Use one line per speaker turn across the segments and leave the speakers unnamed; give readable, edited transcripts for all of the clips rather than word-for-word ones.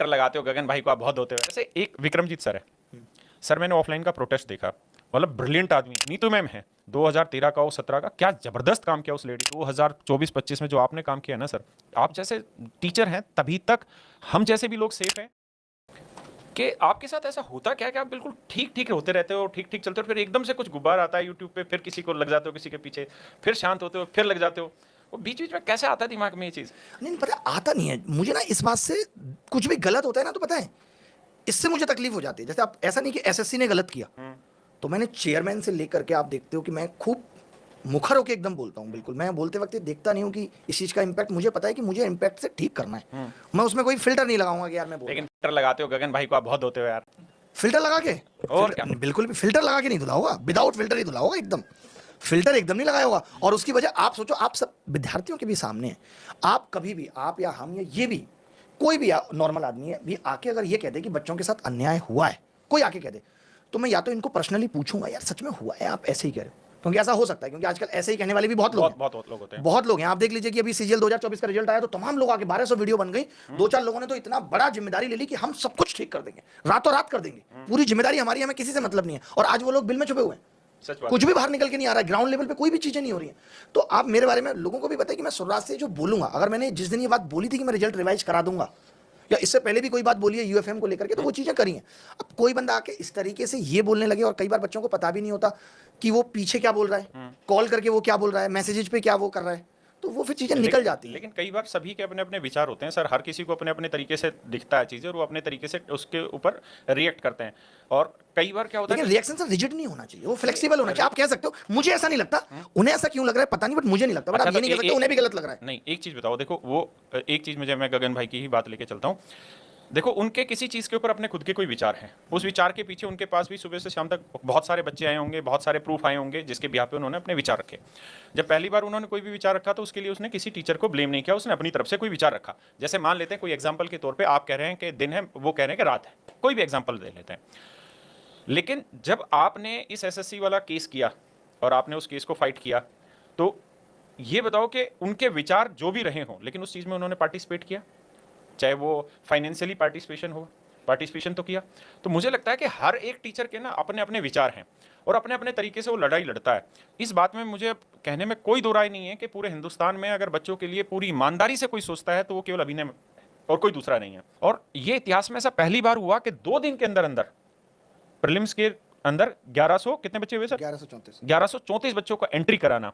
लगाते हो गगन भाई को आप बहुत होते हो। ऐसे एक विक्रमजीत सर है सर, मैंने ऑफलाइन का प्रोटेस्ट देखा, मतलब ब्रिलियंट आदमी। नीतू मैम है 2013 का और 17 का, क्या जबरदस्त काम किया उस लेडी। 2024-25 में जो आपने काम किया ना सर, आप जैसे टीचर हैं तभी तक हम जैसे भी लोग सेफ हैं। कि आपके साथ ऐसा होता क्या कि आप बिल्कुल ठीक ठीक होते रहते हो, ठीक ठीक चलते हो, फिर एकदम से कुछ गुब्बार आता है यूट्यूब पे, फिर किसी को लग जाते हो, किसी के पीछे, फिर शांत होते हो, फिर लग जाते हो। वो बीच बीच में कैसे आता है दिमाग में ये चीज़?
नहीं पता, आता नहीं है मुझे ना इस बात से। कुछ भी गलत होता है ना तो पता है, इससे मुझे तकलीफ हो जाती है। जैसे आप, ऐसा नहीं कि एसएससी ने गलत किया, तो मैंने चेयरमैन से लेकर के, आप देखते हो कि मैं खूब मुखर होकर एकदम बोलता हूँ। बिल्कुल मैं बोलते वक्त ये देखता नहीं हूँ कि इस चीज़ का इम्पैक्ट, मुझे पता है कि मुझे इम्पैक्ट से ठीक करना है। मैं उसमें कोई फिल्टर नहीं लगाऊंगा कि यार मैं बोल
लेकिन फिल्टर लगाते हो गगन भाई को आप बहुत होते हो यार।
फिल्टर लगा के,
और क्या?
बिल्कुल भी फिल्टर लगा के नहीं धुला होगा, विदाउट फिल्टर ही धुला होगा एकदम। फिल्टर एकदम नहीं लगाया होगा। और उसकी वजह आप सोचो, आप सब विद्यार्थियों के भी सामने है, आप कभी भी, आप या हम या ये भी, कोई भी नॉर्मल आदमी है भी आके अगर ये कह दे कि बच्चों के साथ अन्याय हुआ है, कोई आके कह दे, तो मैं या तो इनको पर्सनली पूछूंगा यार सच में हुआ है, आप ऐसे ही कह रहे हो, क्योंकि ऐसा हो सकता है, क्योंकि आजकल ऐसे ही कहने वाले भी बहुत लोग हैं।
बहुत लोग होते हैं।
बहुत लोग हैं। आप देख लीजिए कि अभी सीजीएल 2024 का रिजल्ट आया तो तमाम लोग आके 1200 वीडियो बन गई। दो चार लोगों ने तो इतना बड़ा जिम्मेदारी ले ली कि हम सब कुछ ठीक कर देंगे, रातों रात कर देंगे, पूरी जिम्मेदारी हमारी, हमें किसी से मतलब नहीं है। और आज वो लोग बिल में छुपे हुए हैं,
सच बात
कुछ भी बाहर निकल के नहीं आ रहा है, ग्राउंड लेवल पे कोई भी चीजें नहीं हो रही हैं। तो आप मेरे बारे में लोगों को भी पता है कि मैं शुरुआत से जो बोलूंगा, अगर मैंने जिस दिन ये बात बोली थी कि मैं रिजल्ट रिवाइज करा दूंगा, या इससे पहले भी कोई बात बोली है यूएफएम को लेकर के, तो वो चीजें करी हैं। अब कोई बंदा आके इस तरीके से ये बोलने लगे, और कई बार बच्चों को पता भी नहीं होता कि वो पीछे क्या बोल रहा है, कॉल करके वो क्या बोल रहा है, मैसेजेज पे क्या वो कर रहा है, तो वो फिर चीजें निकल जाती हैं।
लेकिन कई बार सभी के अपने अपने विचार होते हैं सर, हर किसी को अपने अपने तरीके से दिखता है चीज़ें, और वो अपने तरीके से उसके ऊपर रिएक्ट करते हैं। और कई बार क्या होता है,
लेकिन रिएक्शन सर रिजिड नहीं होना चाहिए, वो फ्लेक्सिबल होना चाहिए। आप कह सकते हो मुझे ऐसा नहीं लगता, उन्हें ऐसा क्यों लग रहा है पता नहीं, बट मुझे नहीं लगता। बट
अच्छा,
आप ये
तो
नहीं कह सकते उन्हें भी गलत लग रहा है।
नहीं, एक चीज़ बताओ, देखो वो एक चीज़ मुझे, मैं गगन भाई की ही बात लेके चलता हूँ। देखो उनके किसी चीज़ के ऊपर अपने खुद के कोई विचार हैं, उस विचार के पीछे उनके पास भी सुबह से शाम तक बहुत सारे बच्चे आए होंगे, बहुत सारे प्रूफ आए होंगे जिसके बिहाफ पे उन्होंने अपने विचार रखे। जब पहली बार उन्होंने कोई भी विचार रखा तो उसके लिए उसने किसी टीचर को ब्लेम नहीं किया, उसने अपनी तरफ से कोई विचार रखा। जैसे मान लेते हैं कोई एग्जाम्पल के तौर पर, आप कह रहे हैं कि दिन है, वो कह रहे हैं कि रात है, कोई भी एग्जाम्पल दे लेते हैं। लेकिन जब आपने इस एसएससी वाला केस किया और आपने उस केस को फाइट किया, तो ये बताओ कि उनके विचार जो भी रहे हों, लेकिन उस चीज़ में उन्होंने पार्टिसिपेट किया, चाहे वो फाइनेंशियली पार्टिसिपेशन तो किया। तो मुझे लगता है कि हर एक टीचर के ना अपने अपने विचार हैं, और अपने अपने तरीके से वो लड़ाई लड़ता है। इस बात में मुझे कहने में कोई दो राय नहीं है कि पूरे हिंदुस्तान में अगर बच्चों के लिए पूरी ईमानदारी से कोई सोचता है तो वो केवल अभिनय और कोई दूसरा नहीं है। और ये इतिहास में ऐसा पहली बार हुआ कि 2 दिन के अंदर अंदर प्रीलिम्स के अंदर 1100 कितने बच्चे हुए सर? 1134 बच्चों को एंट्री कराना,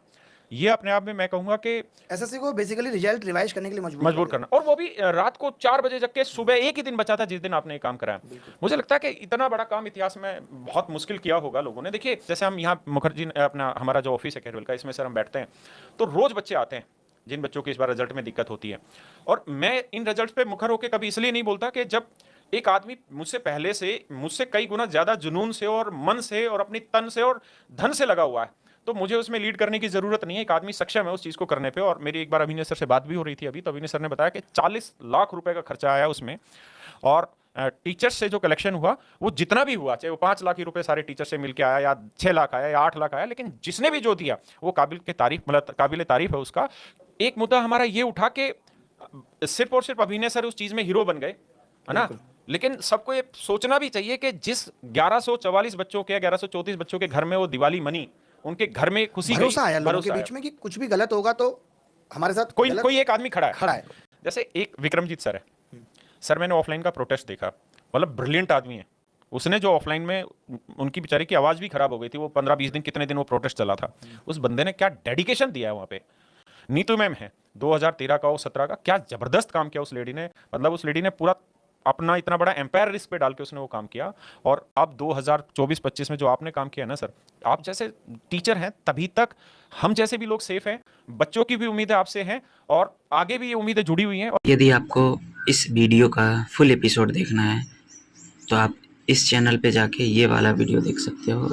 ये अपने आप में मैं कहूंगा कि
एसएससी को बेसिकली रिजल्ट रिवाइज करने के लिए
मजबूर करना, और वो भी रात को 4 बजे जग के सुबह एक ही दिन बचा था जिस दिन आपने ये काम कराया। मुझे लगता है कि इतना बड़ा काम इतिहास में बहुत मुश्किल किया होगा लोगों ने। देखिए जैसे हम यहाँ मुखर्जी अपना हमारा जो ऑफिस है कैरवल का, इसमें सर हम बैठते हैं तो रोज बच्चे आते हैं जिन बच्चों की इस बार रिजल्ट में दिक्कत होती है। और मैं इन रिजल्ट पे मुखर होकर कभी इसलिए नहीं बोलता कि जब एक आदमी मुझसे पहले से, मुझसे कई गुना ज्यादा जुनून से और मन से और अपनी तन से और धन से लगा हुआ है, तो मुझे उसमें लीड करने की जरूरत नहीं है। एक आदमी सक्षम है उस चीज को करने पे। और मेरी एक बार अभिनय सर से बात भी हो रही थी अभी, तो अभिनय सर ने बताया कि 40 लाख रुपए का खर्चा आया उसमें, और टीचर्स से जो कलेक्शन हुआ वो जितना भी हुआ, चाहे वो 5 लाख ही रुपए सारे टीचर से मिलकर आया, या 6 लाख आया, या 8 लाख आया, लेकिन जिसने भी जो दिया वो काबिल तारीफ है उसका। एक मुद्दा हमारा ये उठा कि सिर्फ और सिर्फ अभिनय सर उस चीज में हीरो बन गए, है ना, लेकिन सबको ये सोचना भी चाहिए कि जिस 1144 बच्चों के, 1134 बच्चों के घर में वो दिवाली मनी, उनके घर में खुशी,
भरोसा आया लोगों के बीच में कि कुछ भी गलत होगा तो हमारे साथ
कोई एक आदमी खड़ा
है।
जैसे एक विक्रमजीत सर है सर, मैंने ऑफलाइन का प्रोटेस्ट देखा, मतलब ब्रिलियंट आदमी है। उसने जो ऑफलाइन में, उनकी बेचारे की आवाज भी खराब हो गई थी, वो 15-20 दिन कितने दिन वो प्रोटेस्ट चला था, उस बंदे ने क्या डेडिकेशन दिया है वहां पे। नीतू मैम है 2013 का और 17 का, क्या जबरदस्त काम किया उस लेडी ने, मतलब उस लेडी ने पूरा अपना इतना बड़ा एम्पायर रिस्क पे डाल के उसने वो काम किया। और अब 2024-25 में जो आपने काम किया ना सर, आप जैसे टीचर हैं तभी तक हम जैसे भी लोग सेफ हैं, बच्चों की भी उम्मीदें आपसे हैं, और आगे भी ये उम्मीदें जुड़ी हुई हैं।
यदि आपको इस वीडियो का फुल एपिसोड देखना है तो आप इस चैनल पे जाके ये वाला वीडियो देख सकते हो।